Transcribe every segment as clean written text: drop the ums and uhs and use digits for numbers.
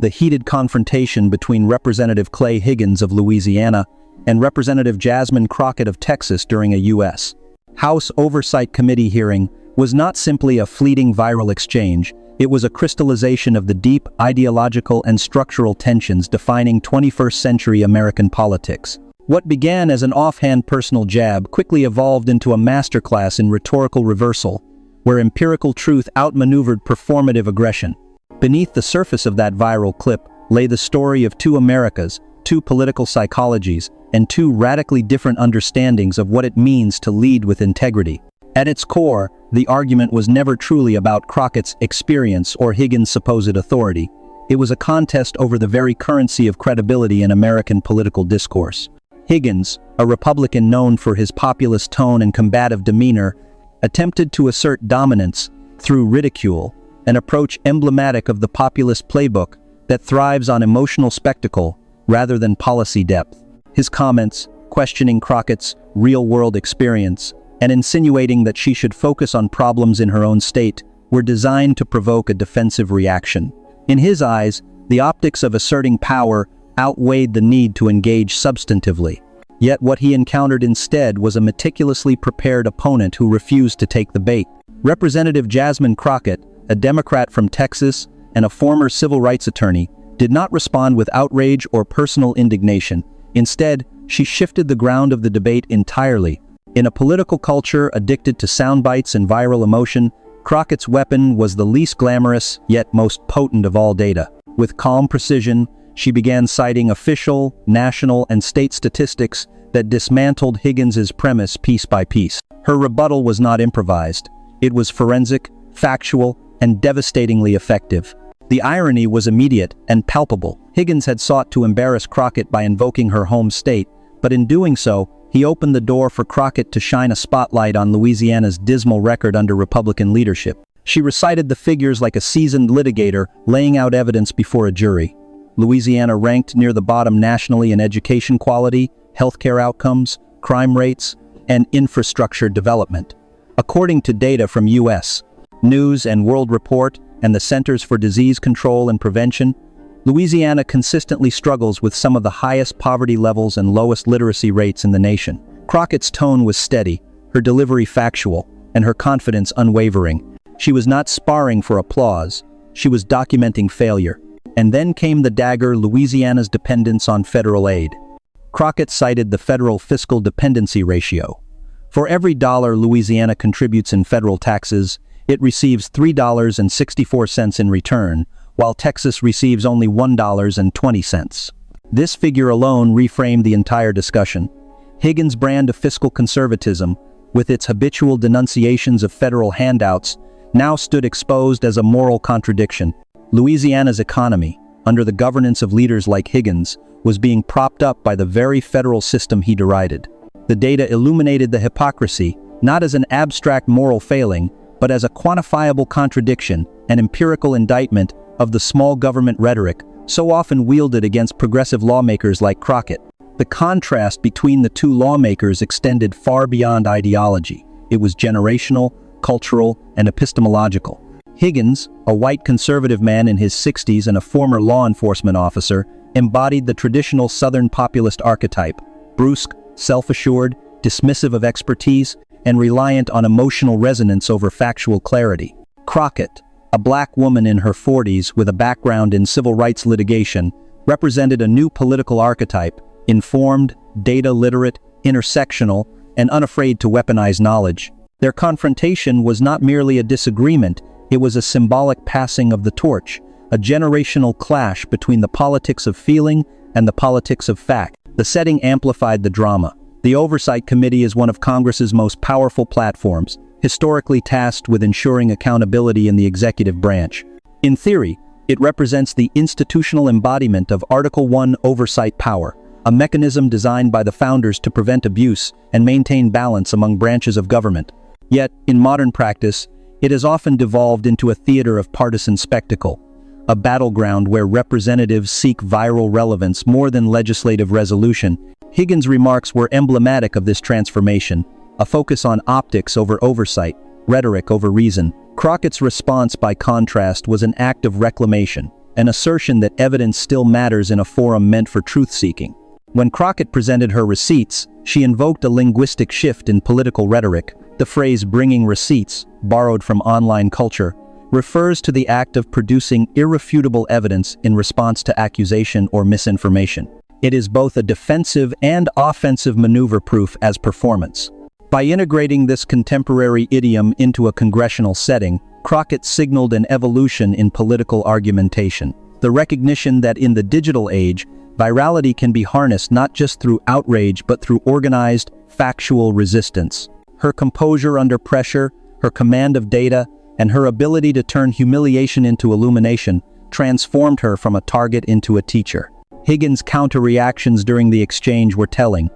the heated confrontation between Representative Clay Higgins of Louisiana and Representative Jasmine Crockett of Texas during a U.S. House Oversight Committee hearing was not simply a fleeting viral exchange, it was a crystallization of the deep ideological and structural tensions defining 21st century American politics. What began as an offhand personal jab quickly evolved into a masterclass in rhetorical reversal, where empirical truth outmaneuvered performative aggression. Beneath the surface of that viral clip lay the story of two Americas, two political psychologies, and two radically different understandings of what it means to lead with integrity. At its core, the argument was never truly about Crockett's experience or Higgins' supposed authority. It was a contest over the very currency of credibility in American political discourse. Higgins, a Republican known for his populist tone and combative demeanor, attempted to assert dominance through ridicule, an approach emblematic of the populist playbook that thrives on emotional spectacle rather than policy depth. His comments, questioning Crockett's real-world experience and insinuating that she should focus on problems in her own state, were designed to provoke a defensive reaction. In his eyes, the optics of asserting power outweighed the need to engage substantively. Yet what he encountered instead was a meticulously prepared opponent who refused to take the bait. Representative Jasmine Crockett, a Democrat from Texas and a former civil rights attorney, did not respond with outrage or personal indignation. Instead, she shifted the ground of the debate entirely. In a political culture addicted to sound bites and viral emotion, Crockett's weapon was the least glamorous yet most potent of all data. With calm precision, she began citing official, national, and state statistics that dismantled Higgins's premise piece by piece. Her rebuttal was not improvised. It was forensic, factual, and devastatingly effective. The irony was immediate and palpable. Higgins had sought to embarrass Crockett by invoking her home state, but in doing so, he opened the door for Crockett to shine a spotlight on Louisiana's dismal record under Republican leadership. She recited the figures like a seasoned litigator laying out evidence before a jury. Louisiana ranked near the bottom nationally in education quality, healthcare outcomes, crime rates, and infrastructure development. According to data from U.S. News and World Report and the Centers for Disease Control and Prevention, Louisiana consistently struggles with some of the highest poverty levels and lowest literacy rates in the nation. Crockett's tone was steady, her delivery factual, and her confidence unwavering. She was not sparring for applause, she was documenting failure. And then came the dagger: Louisiana's dependence on federal aid. Crockett cited the federal fiscal dependency ratio. For every dollar Louisiana contributes in federal taxes, it receives $3.64 in return, while Texas receives only $1.20. This figure alone reframed the entire discussion. Higgins' brand of fiscal conservatism, with its habitual denunciations of federal handouts, now stood exposed as a moral contradiction. Louisiana's economy, under the governance of leaders like Higgins, was being propped up by the very federal system he derided. The data illuminated the hypocrisy, not as an abstract moral failing, but as a quantifiable contradiction, an empirical indictment of the small government rhetoric so often wielded against progressive lawmakers like Crockett. The contrast between the two lawmakers extended far beyond ideology. It was generational, cultural, and epistemological. Higgins, a white conservative man in his 60s and a former law enforcement officer, embodied the traditional Southern populist archetype: brusque, self-assured, dismissive of expertise, and reliant on emotional resonance over factual clarity. Crockett, a black woman in her 40s with a background in civil rights litigation, represented a new political archetype: informed, data-literate, intersectional, and unafraid to weaponize knowledge. Their confrontation was not merely a disagreement, it was a symbolic passing of the torch, a generational clash between the politics of feeling and the politics of fact. The setting amplified the drama. The Oversight Committee is one of Congress's most powerful platforms, historically tasked with ensuring accountability in the executive branch. In theory, it represents the institutional embodiment of Article I oversight power, a mechanism designed by the founders to prevent abuse and maintain balance among branches of government. Yet, in modern practice, it has often devolved into a theater of partisan spectacle, a battleground where representatives seek viral relevance more than legislative resolution. Higgins' remarks were emblematic of this transformation, a focus on optics over oversight, rhetoric over reason. Crockett's response, by contrast, was an act of reclamation. an assertion that evidence still matters in a forum meant for truth-seeking. When Crockett presented her receipts, she invoked a linguistic shift in political rhetoric. The phrase "bringing receipts," borrowed from online culture, refers to the act of producing irrefutable evidence in response to accusation or misinformation. It is both a defensive and offensive maneuver, proof as performance. By integrating this contemporary idiom into a congressional setting, Crockett signaled an evolution in political argumentation. The recognition that in the digital age, virality can be harnessed not just through outrage but through organized, factual resistance. Her composure under pressure, her command of data, and her ability to turn humiliation into illumination transformed her from a target into a teacher. Higgins' counter-reactions during the exchange were telling.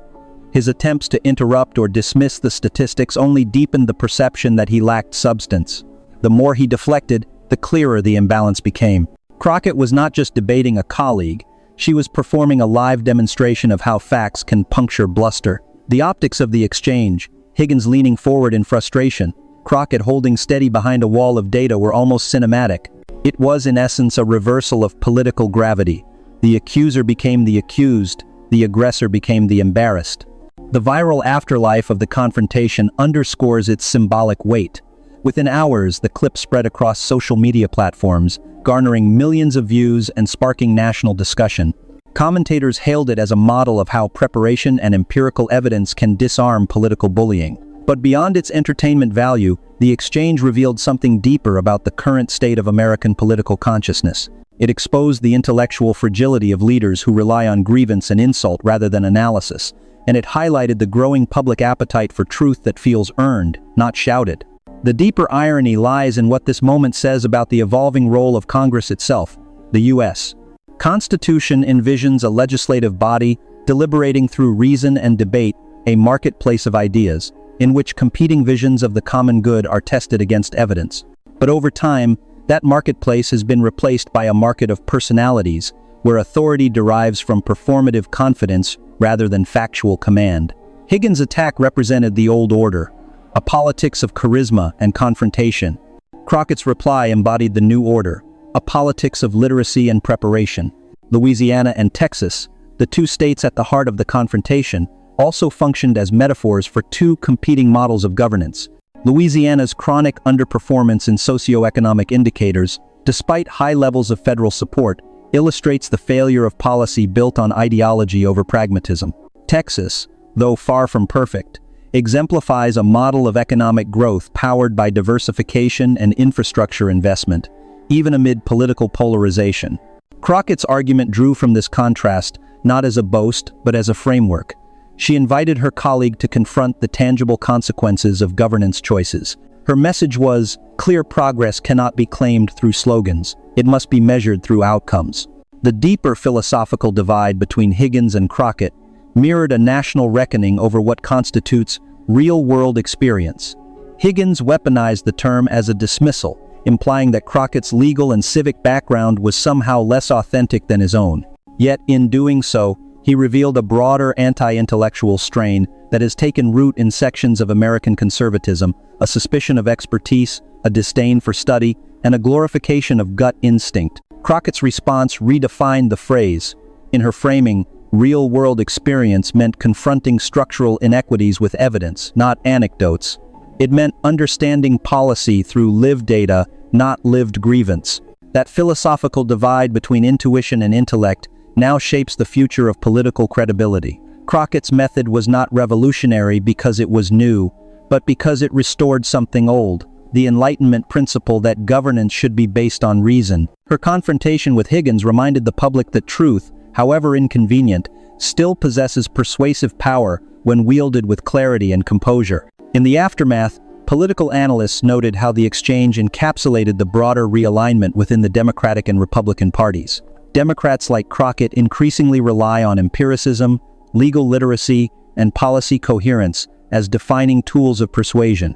His attempts to interrupt or dismiss the statistics only deepened the perception that he lacked substance. The more he deflected, the clearer the imbalance became. Crockett was not just debating a colleague, she was performing a live demonstration of how facts can puncture bluster. The optics of the exchange, Higgins leaning forward in frustration, Crockett holding steady behind a wall of data, were almost cinematic. It was in essence a reversal of political gravity. The accuser became the accused, the aggressor became the embarrassed. The viral afterlife of the confrontation underscores its symbolic weight. Within hours, the clip spread across social media platforms, garnering millions of views and sparking national discussion. Commentators hailed it as a model of how preparation and empirical evidence can disarm political bullying. But beyond its entertainment value, the exchange revealed something deeper about the current state of American political consciousness. It exposed the intellectual fragility of leaders who rely on grievance and insult rather than analysis, and it highlighted the growing public appetite for truth that feels earned, not shouted. The deeper irony lies in what this moment says about the evolving role of Congress itself, the U.S. Constitution envisions a legislative body deliberating through reason and debate, a marketplace of ideas, in which competing visions of the common good are tested against evidence. But over time, that marketplace has been replaced by a market of personalities, where authority derives from performative confidence rather than factual command. Higgins' attack represented the old order, a politics of charisma and confrontation. Crockett's reply embodied the new order, a politics of literacy and preparation. Louisiana and Texas, the two states at the heart of the confrontation, also functioned as metaphors for two competing models of governance. Louisiana's chronic underperformance in socioeconomic indicators, despite high levels of federal support, illustrates the failure of policy built on ideology over pragmatism. Texas, though far from perfect, exemplifies a model of economic growth powered by diversification and infrastructure investment, even amid political polarization. Crockett's argument drew from this contrast not as a boast but as a framework. She invited her colleague to confront the tangible consequences of governance choices. Her message was, clear progress cannot be claimed through slogans, it must be measured through outcomes. The deeper philosophical divide between Higgins and Crockett mirrored a national reckoning over what constitutes real-world experience. Higgins weaponized the term as a dismissal, implying that Crockett's legal and civic background was somehow less authentic than his own. Yet, in doing so, he revealed a broader anti-intellectual strain that has taken root in sections of American conservatism, a suspicion of expertise, a disdain for study, and a glorification of gut instinct. Crockett's response redefined the phrase. In her framing, real-world experience meant confronting structural inequities with evidence, not anecdotes. It meant understanding policy through lived data, not lived grievance. That philosophical divide between intuition and intellect now shapes the future of political credibility. Crockett's method was not revolutionary because it was new, but because it restored something old, the Enlightenment principle that governance should be based on reason. Her confrontation with Higgins reminded the public that truth, however inconvenient, still possesses persuasive power when wielded with clarity and composure. In the aftermath, political analysts noted how the exchange encapsulated the broader realignment within the Democratic and Republican parties. Democrats like Crockett increasingly rely on empiricism, legal literacy, and policy coherence as defining tools of persuasion.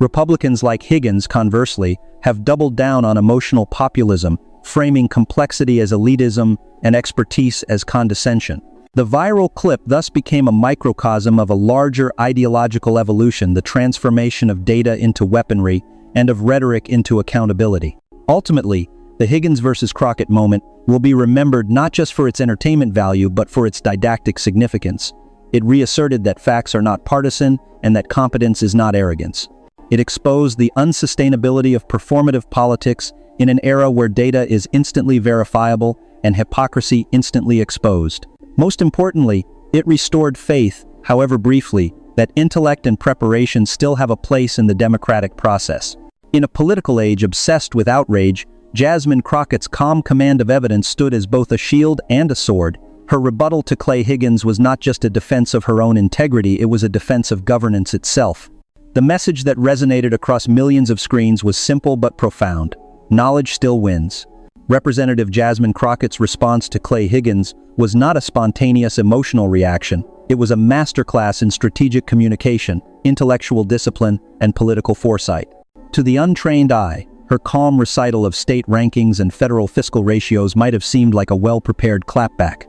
Republicans like Higgins, conversely, have doubled down on emotional populism, framing complexity as elitism and expertise as condescension. The viral clip thus became a microcosm of a larger ideological evolution, the transformation of data into weaponry and of rhetoric into accountability. Ultimately, The Higgins versus Crockett moment will be remembered not just for its entertainment value but for its didactic significance. It reasserted that facts are not partisan and that competence is not arrogance. It exposed the unsustainability of performative politics in an era where data is instantly verifiable and hypocrisy instantly exposed. Most importantly, it restored faith, however briefly, that intellect and preparation still have a place in the democratic process. In a political age obsessed with outrage, Jasmine Crockett's calm command of evidence stood as both a shield and a sword. Her rebuttal to Clay Higgins was not just a defense of her own integrity, it was a defense of governance itself. The message that resonated across millions of screens was simple but profound. Knowledge still wins. Representative Jasmine Crockett's response to Clay Higgins was not a spontaneous emotional reaction. It was a masterclass in strategic communication, intellectual discipline, and political foresight. To the untrained eye, her calm recital of state rankings and federal fiscal ratios might have seemed like a well-prepared clapback.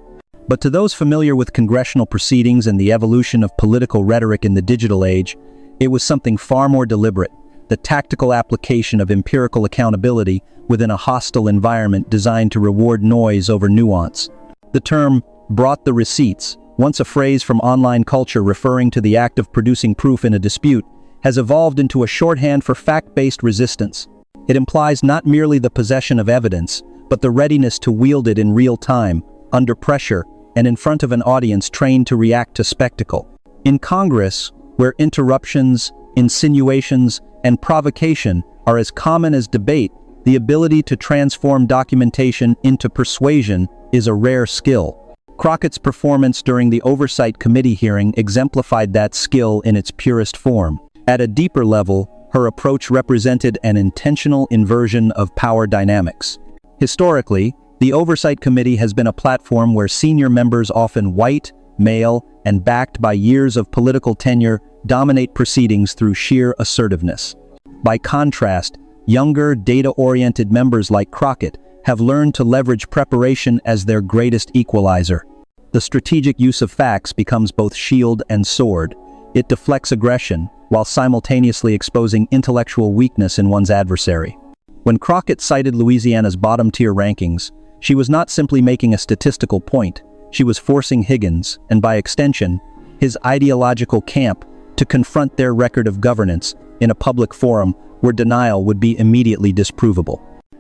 But to those familiar with congressional proceedings and the evolution of political rhetoric in the digital age, it was something far more deliberate, the tactical application of empirical accountability within a hostile environment designed to reward noise over nuance. The term, "brought the receipts," once a phrase from online culture referring to the act of producing proof in a dispute, has evolved into a shorthand for fact-based resistance. It implies not merely the possession of evidence, but the readiness to wield it in real time, under pressure, and in front of an audience trained to react to spectacle. In Congress, where interruptions, insinuations, and provocation are as common as debate, the ability to transform documentation into persuasion is a rare skill. Crockett's performance during the Oversight Committee hearing exemplified that skill in its purest form. At a deeper level, her approach represented an intentional inversion of power dynamics. Historically, the Oversight Committee has been a platform where senior members, often white, male, and backed by years of political tenure, dominate proceedings through sheer assertiveness. By contrast, younger, data-oriented members like Crockett have learned to leverage preparation as their greatest equalizer. The strategic use of facts becomes both shield and sword. It deflects aggression, while simultaneously exposing intellectual weakness in one's adversary. When Crockett cited Louisiana's bottom-tier rankings, she was not simply making a statistical point, she was forcing Higgins, and by extension, his ideological camp, to confront their record of governance in a public forum where denial would be immediately disprovable.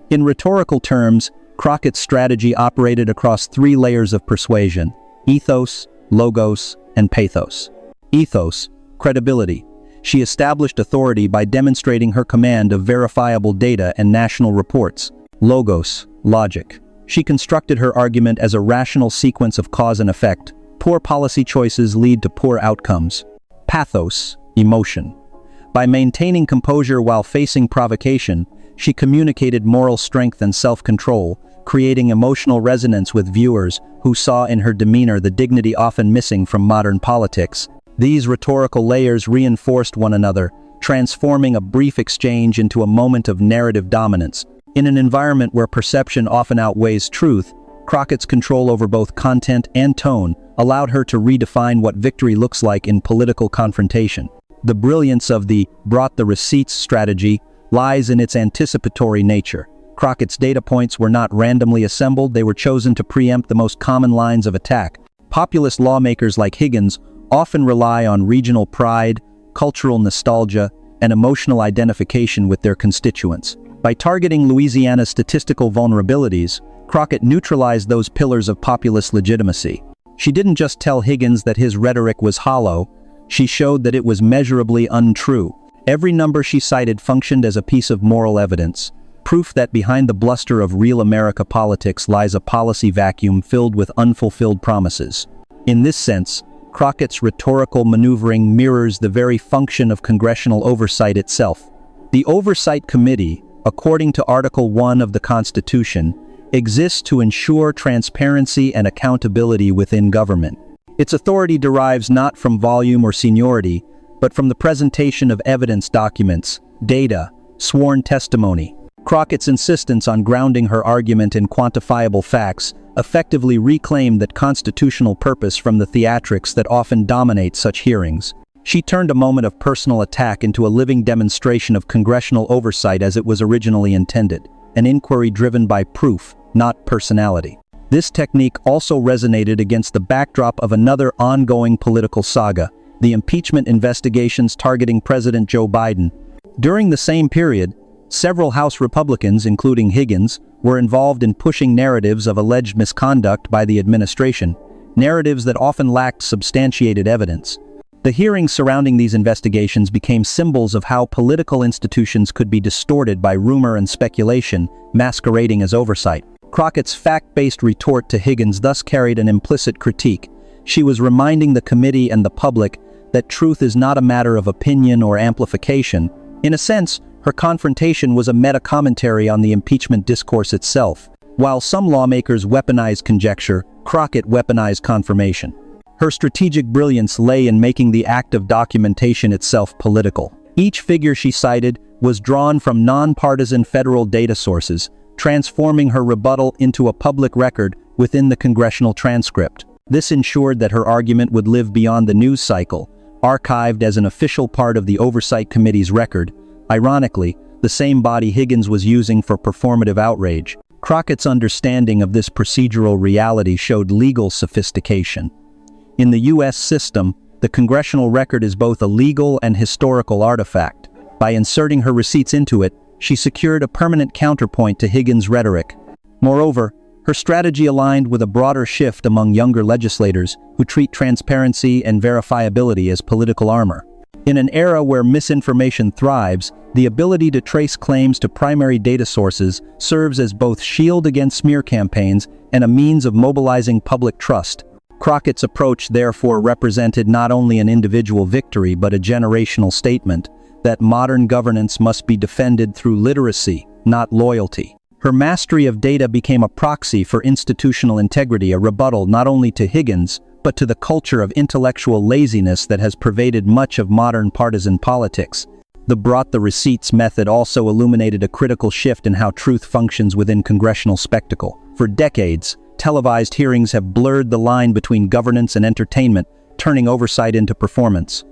In rhetorical terms, Crockett's strategy operated across three layers of persuasion: ethos, logos, and pathos. Ethos, credibility. She established authority by demonstrating her command of verifiable data and national reports. Logos, logic. She constructed her argument as a rational sequence of cause and effect. Poor policy choices lead to poor outcomes. Pathos, emotion. By maintaining composure while facing provocation, she communicated moral strength and self-control, creating emotional resonance with viewers who saw in her demeanor the dignity often missing from modern politics. These rhetorical layers reinforced one another, transforming a brief exchange into a moment of narrative dominance. In an environment where perception often outweighs truth, Crockett's control over both content and tone allowed her to redefine what victory looks like in political confrontation. The brilliance of the "brought the receipts" strategy lies in its anticipatory nature. Crockett's data points were not randomly assembled, they were chosen to preempt the most common lines of attack. Populist lawmakers like Higgins often rely on regional pride, cultural nostalgia, and emotional identification with their constituents. By targeting Louisiana's statistical vulnerabilities, Crockett neutralized those pillars of populist legitimacy. She didn't just tell Higgins that his rhetoric was hollow, she showed that it was measurably untrue. Every number she cited functioned as a piece of moral evidence, proof that behind the bluster of real America politics lies a policy vacuum filled with unfulfilled promises. In this sense, Crockett's rhetorical maneuvering mirrors the very function of congressional oversight itself. The Oversight Committee, according to Article 1 of the Constitution, exists to ensure transparency and accountability within government. Its authority derives not from volume or seniority, but from the presentation of evidence documents, data, sworn testimony. Crockett's insistence on grounding her argument in quantifiable facts effectively reclaimed that constitutional purpose from the theatrics that often dominate such hearings. She turned a moment of personal attack into a living demonstration of congressional oversight as it was originally intended, an inquiry driven by proof, not personality. This technique also resonated against the backdrop of another ongoing political saga, the impeachment investigations targeting President Joe Biden. During the same period, several House Republicans, including Higgins, were involved in pushing narratives of alleged misconduct by the administration, narratives that often lacked substantiated evidence. The hearings surrounding these investigations became symbols of how political institutions could be distorted by rumor and speculation, masquerading as oversight. Crockett's fact-based retort to Higgins thus carried an implicit critique. She was reminding the committee and the public that truth is not a matter of opinion or amplification. In a sense, her confrontation was a meta-commentary on the impeachment discourse itself. While some lawmakers weaponized conjecture, Crockett weaponized confirmation. Her strategic brilliance lay in making the act of documentation itself political. Each figure she cited was drawn from nonpartisan federal data sources, transforming her rebuttal into a public record within the congressional transcript. This ensured that her argument would live beyond the news cycle, archived as an official part of the Oversight Committee's record. Ironically, the same body Higgins was using for performative outrage. Crockett's understanding of this procedural reality showed legal sophistication. In the U.S. system, the congressional record is both a legal and historical artifact. By inserting her receipts into it, she secured a permanent counterpoint to Higgins' rhetoric. Moreover, her strategy aligned with a broader shift among younger legislators who treat transparency and verifiability as political armor. In an era where misinformation thrives, the ability to trace claims to primary data sources serves as both shield against smear campaigns and a means of mobilizing public trust. Crockett's approach therefore represented not only an individual victory but a generational statement that modern governance must be defended through literacy, not loyalty. Her mastery of data became a proxy for institutional integrity, a rebuttal not only to Higgins, but to the culture of intellectual laziness that has pervaded much of modern partisan politics. The brought the receipts method also illuminated a critical shift in how truth functions within congressional spectacle. For decades, televised hearings have blurred the line between governance and entertainment, turning oversight into performance.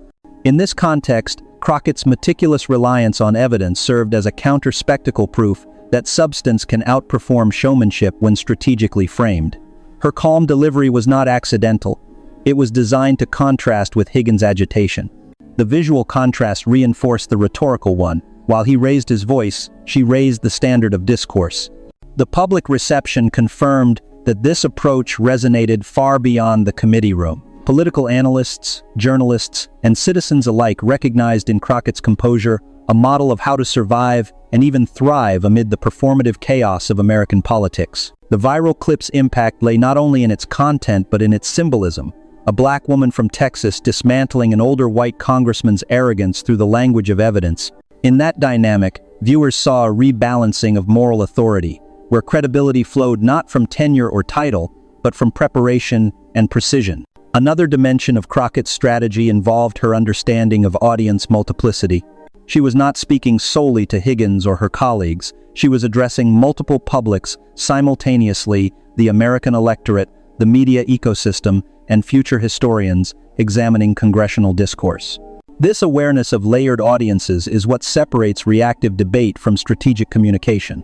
In this context, Crockett's meticulous reliance on evidence served as a counter-spectacle proof that substance can outperform showmanship when strategically framed. Her calm delivery was not accidental. It was designed to contrast with Higgins' agitation. The visual contrast reinforced the rhetorical one. While he raised his voice, she raised the standard of discourse. The public reception confirmed that this approach resonated far beyond the committee room. Political analysts, journalists, and citizens alike recognized in Crockett's composure a model of how to survive and even thrive amid the performative chaos of American politics. The viral clip's impact lay not only in its content but in its symbolism. A black woman from Texas dismantling an older white congressman's arrogance through the language of evidence. In that dynamic, viewers saw a rebalancing of moral authority, where credibility flowed not from tenure or title, but from preparation and precision. Another dimension of Crockett's strategy involved her understanding of audience multiplicity. She was not speaking solely to Higgins or her colleagues. She was addressing multiple publics simultaneously: the American electorate, the media ecosystem, and future historians examining congressional discourse. This awareness of layered audiences is what separates reactive debate from strategic communication.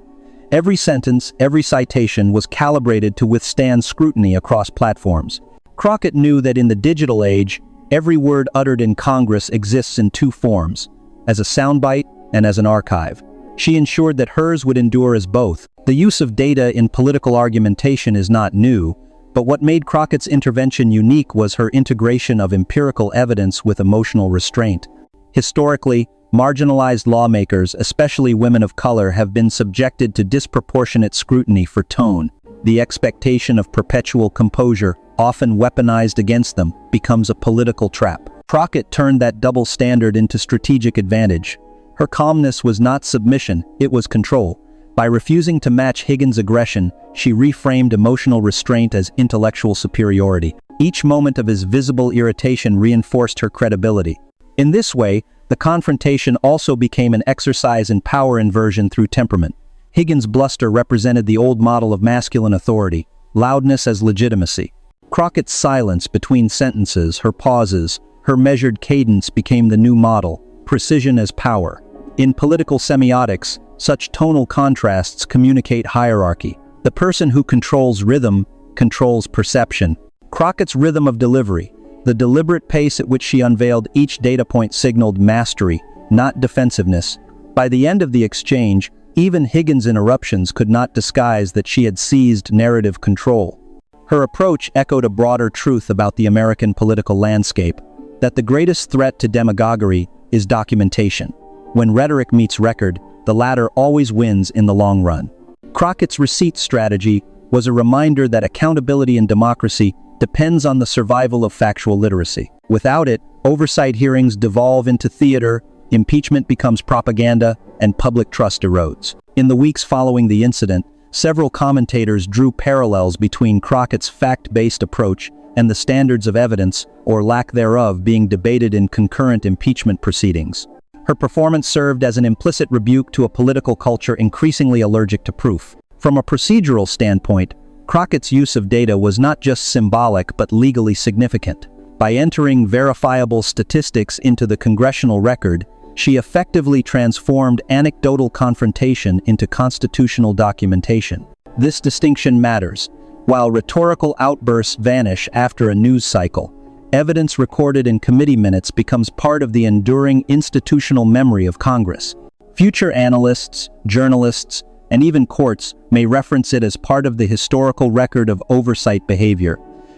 Every sentence, every citation was calibrated to withstand scrutiny across platforms. Crockett knew that in the digital age, every word uttered in Congress exists in two forms: as a soundbite and as an archive. She ensured that hers would endure as both. The use of data in political argumentation is not new, but what made Crockett's intervention unique was her integration of empirical evidence with emotional restraint. Historically, marginalized lawmakers, especially women of color, have been subjected to disproportionate scrutiny for tone. The expectation of perpetual composure, often weaponized against them, becomes a political trap. Crockett turned that double standard into strategic advantage. Her calmness was not submission, it was control. By refusing to match Higgins' aggression, she reframed emotional restraint as intellectual superiority. Each moment of his visible irritation reinforced her credibility. In this way, the confrontation also became an exercise in power inversion through temperament. Higgins' bluster represented the old model of masculine authority, loudness as legitimacy. Crockett's silence between sentences, her pauses, her measured cadence became the new model, precision as power. In political semiotics, Such tonal contrasts communicate hierarchy. The person who controls rhythm controls perception. Crockett's rhythm of delivery, the deliberate pace at which she unveiled each data point, signaled mastery, not defensiveness. By the end of the exchange, even Higgins' interruptions could not disguise that she had seized narrative control. Her approach echoed a broader truth about the American political landscape, that the greatest threat to demagoguery is documentation. When rhetoric meets record, the latter always wins in the long run. Crockett's receipt strategy was a reminder that accountability in democracy depends on the survival of factual literacy. Without it, oversight hearings devolve into theater, impeachment becomes propaganda, and public trust erodes. In the weeks following the incident, several commentators drew parallels between Crockett's fact-based approach and the standards of evidence, or lack thereof, being debated in concurrent impeachment proceedings. Her performance served as an implicit rebuke to a political culture increasingly allergic to proof. From a procedural standpoint, Crockett's use of data was not just symbolic but legally significant. By entering verifiable statistics into the congressional record, she effectively transformed anecdotal confrontation into constitutional documentation. This distinction matters. While rhetorical outbursts vanish after a news cycle, evidence recorded in committee minutes becomes part of the enduring institutional memory of Congress. Future analysts, journalists, and even courts may reference it as part of the historical record of oversight behavior.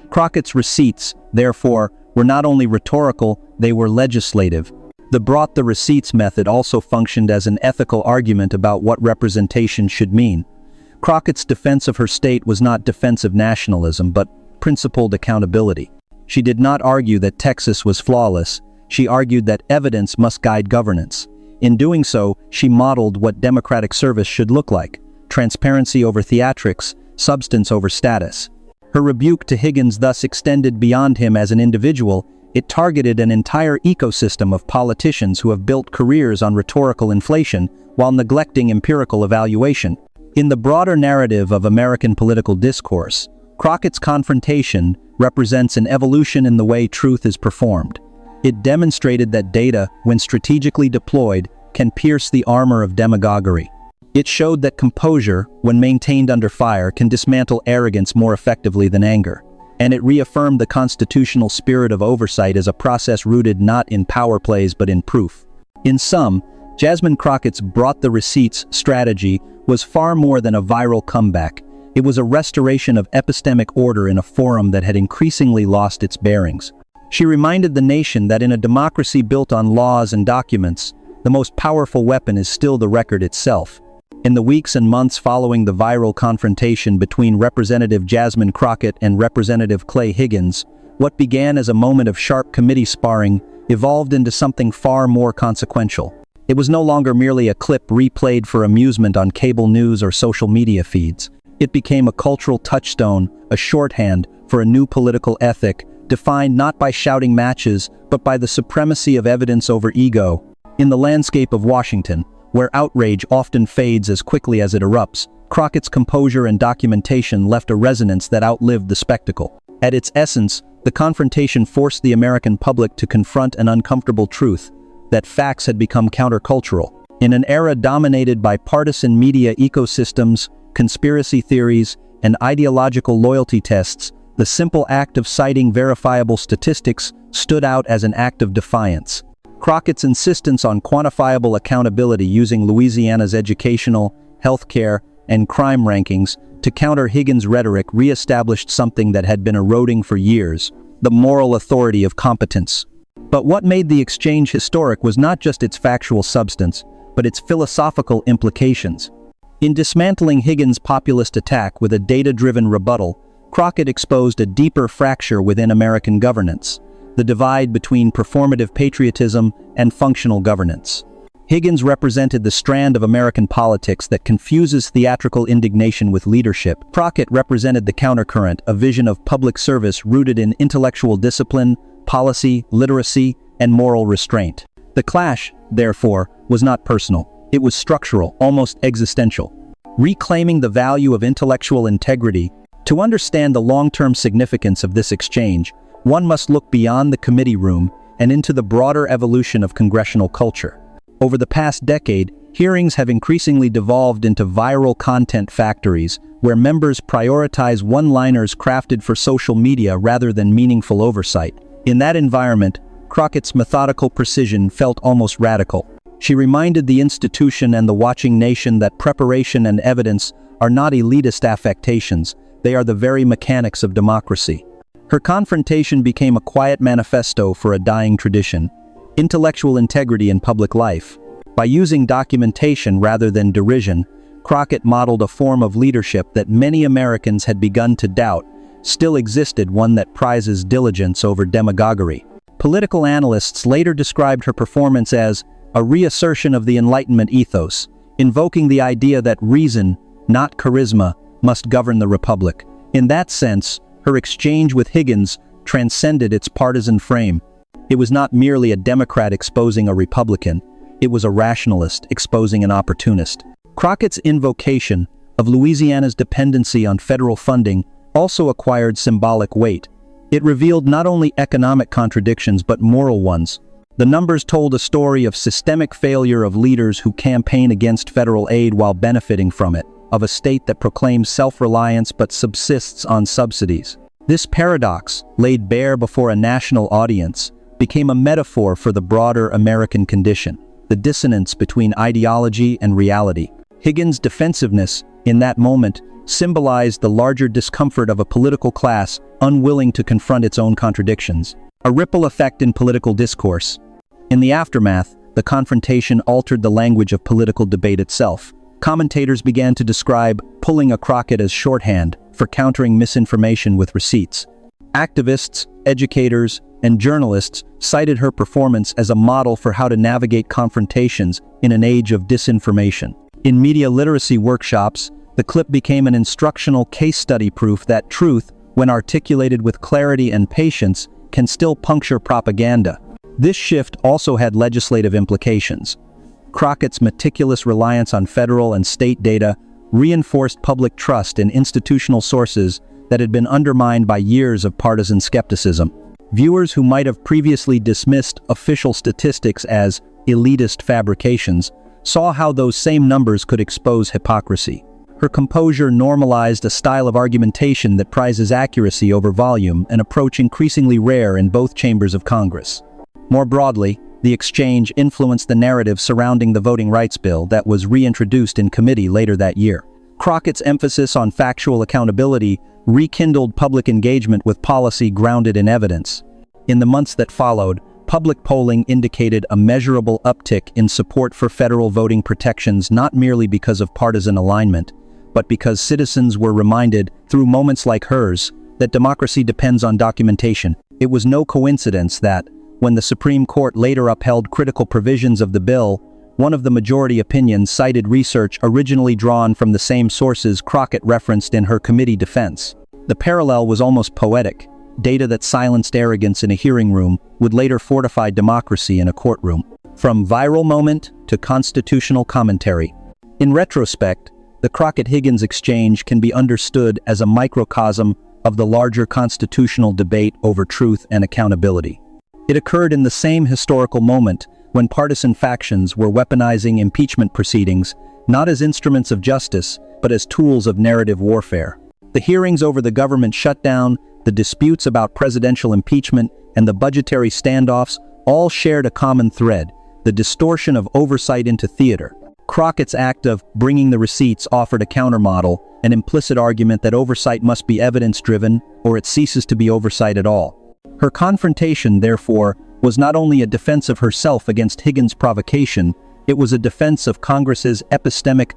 Crockett's receipts, therefore, were not only rhetorical, they were legislative. The brought the receipts method also functioned as an ethical argument about what representation should mean. Crockett's defense of her state was not defensive nationalism, but principled accountability. She did not argue that Texas was flawless. She argued that evidence must guide governance. In doing so, she modeled what democratic service should look like: transparency over theatrics, substance over status. Her rebuke to Higgins thus extended beyond him as an individual. It targeted an entire ecosystem of politicians who have built careers on rhetorical inflation while neglecting empirical evaluation. In the broader narrative of American political discourse, Crockett's confrontation represents an evolution in the way truth is performed. It demonstrated that data, when strategically deployed, can pierce the armor of demagoguery. It showed that composure, when maintained under fire, can dismantle arrogance more effectively than anger. And it reaffirmed the constitutional spirit of oversight as a process rooted not in power plays but in proof. In sum, Jasmine Crockett's brought the receipts strategy was far more than a viral comeback. It was a restoration of epistemic order in a forum that had increasingly lost its bearings. She reminded the nation that in a democracy built on laws and documents, the most powerful weapon is still the record itself. In the weeks and months following the viral confrontation between Representative Jasmine Crockett and Representative Clay Higgins, what began as a moment of sharp committee sparring evolved into something far more consequential. It was no longer merely a clip replayed for amusement on cable news or social media feeds. It became a cultural touchstone, a shorthand for a new political ethic, defined not by shouting matches, but by the supremacy of evidence over ego. In the landscape of Washington, where outrage often fades as quickly as it erupts, Crockett's composure and documentation left a resonance that outlived the spectacle. At its essence, the confrontation forced the American public to confront an uncomfortable truth: that facts had become countercultural. In an era dominated by partisan media ecosystems, conspiracy theories, and ideological loyalty tests, the simple act of citing verifiable statistics stood out as an act of defiance. Crockett's insistence on quantifiable accountability using Louisiana's educational, healthcare, and crime rankings to counter Higgins' rhetoric re-established something that had been eroding for years: the moral authority of competence. But what made the exchange historic was not just its factual substance, but its philosophical implications. In dismantling Higgins' populist attack with a data-driven rebuttal, Crockett exposed a deeper fracture within American governance: the divide between performative patriotism and functional governance. Higgins represented the strand of American politics that confuses theatrical indignation with leadership. Crockett represented the countercurrent, a vision of public service rooted in intellectual discipline, policy, literacy, and moral restraint. The clash, therefore, was not personal. It was structural, almost existential. Reclaiming the value of intellectual integrity. To understand the long-term significance of this exchange, one must look beyond the committee room and into the broader evolution of congressional culture. Over the past decade, Hearings have increasingly devolved into viral content factories, where members prioritize one-liners crafted for social media rather than meaningful oversight. In that environment, Crockett's methodical precision felt almost radical. She reminded the institution and the watching nation that preparation and evidence are not elitist affectations, they are the very mechanics of democracy. Her confrontation became a quiet manifesto for a dying tradition: intellectual integrity in public life. By using documentation rather than derision, Crockett modeled a form of leadership that many Americans had begun to doubt still existed, one that prizes diligence over demagoguery. Political analysts later described her performance as a reassertion of the Enlightenment ethos, invoking the idea that reason, not charisma, must govern the republic. In that sense, her exchange with Higgins transcended its partisan frame. It was not merely a Democrat exposing a Republican, it was a rationalist exposing an opportunist. Crockett's invocation of Louisiana's dependency on federal funding also acquired symbolic weight. It revealed not only economic contradictions but moral ones. The numbers told a story of systemic failure of leaders who campaign against federal aid while benefiting from it, of a state that proclaims self-reliance but subsists on subsidies. This paradox, laid bare before a national audience, became a metaphor for the broader American condition, the dissonance between ideology and reality. Higgins' defensiveness, in that moment, symbolized the larger discomfort of a political class unwilling to confront its own contradictions. A ripple effect in political discourse. In the aftermath, the confrontation altered the language of political debate itself. Commentators began to describe pulling a Crockett as shorthand for countering misinformation with receipts. Activists, educators, and journalists cited her performance as a model for how to navigate confrontations in an age of disinformation. In media literacy workshops, the clip became an instructional case study proof that truth, when articulated with clarity and patience, can still puncture propaganda. This shift also had legislative implications. Crockett's meticulous reliance on federal and state data reinforced public trust in institutional sources that had been undermined by years of partisan skepticism. Viewers who might have previously dismissed official statistics as elitist fabrications saw how those same numbers could expose hypocrisy. Her composure normalized a style of argumentation that prizes accuracy over volume, an approach increasingly rare in both chambers of Congress. More broadly, the exchange influenced the narrative surrounding the voting rights bill that was reintroduced in committee later that year. Crockett's emphasis on factual accountability rekindled public engagement with policy grounded in evidence. In the months that followed, public polling indicated a measurable uptick in support for federal voting protections, not merely because of partisan alignment, but because citizens were reminded, through moments like hers, that democracy depends on documentation. It was no coincidence that, when the Supreme Court later upheld critical provisions of the bill, one of the majority opinions cited research originally drawn from the same sources Crockett referenced in her committee defense. The parallel was almost poetic. Data that silenced arrogance in a hearing room would later fortify democracy in a courtroom. From viral moment to constitutional commentary. In retrospect, the Crockett-Higgins exchange can be understood as a microcosm of the larger constitutional debate over truth and accountability. It occurred in the same historical moment when partisan factions were weaponizing impeachment proceedings, not as instruments of justice, but as tools of narrative warfare. The hearings over the government shutdown, the disputes about presidential impeachment, and the budgetary standoffs all shared a common thread: the distortion of oversight into theater. Crockett's act of bringing the receipts offered a countermodel, an implicit argument that oversight must be evidence-driven, or it ceases to be oversight at all. Her confrontation, therefore, was not only a defense of herself against Higgins' provocation, it was a defense of Congress's epistemic